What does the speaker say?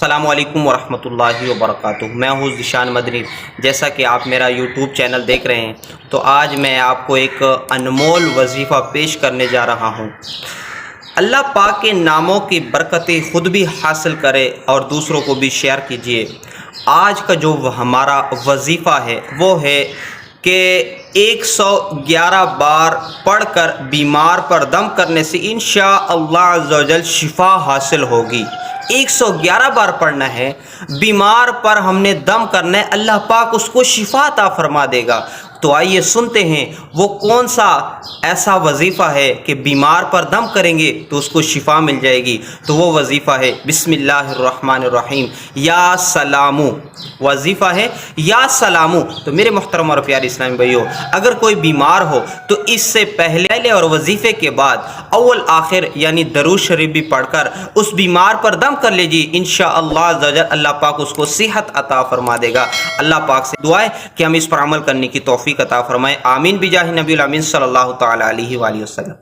السلام علیکم ورحمۃ اللہ وبرکاتہ۔ میں ہوں ذیشان مدنی۔ جیسا کہ آپ میرا یوٹیوب چینل دیکھ رہے ہیں تو آج میں آپ کو ایک انمول وظیفہ پیش کرنے جا رہا ہوں۔ اللہ پاک کے ناموں کی برکتیں خود بھی حاصل کرے اور دوسروں کو بھی شیئر کیجیے۔ آج کا جو ہمارا وظیفہ ہے وہ ہے کہ 111 بار پڑھ کر بیمار پر دم کرنے سے انشاءاللہ عز و جل شفا حاصل ہوگی۔ 111 بار پڑھنا ہے، بیمار پر ہم نے دم کرنا ہے، اللہ پاک اس کو شفا عطا فرما دے گا۔ تو آئیے سنتے ہیں وہ کون سا ایسا وظیفہ ہے کہ بیمار پر دم کریں گے تو اس کو شفا مل جائے گی۔ تو وہ وظیفہ ہے بسم اللہ الرحمن الرحیم، یا سلامو۔ وظیفہ ہے یا سلامو۔ تو میرے محترم اور پیارے اسلامی بھائیو، اگر کوئی بیمار ہو تو اس سے پہلے اور وظیفے کے بعد اول آخر یعنی درود شریف بھی پڑھ کر اس بیمار پر دم کر لیجیے، انشاءاللہ عز و جل اللہ پاک اس کو صحت عطا فرما دے گا۔ اللہ پاک سے دعا ہے کہ ہم اس پر عمل کرنے کی توفیق عطا فرمائے، آمین بجاہ نبی الامین صلی اللہ تعالی علیہ وآلہ وسلم۔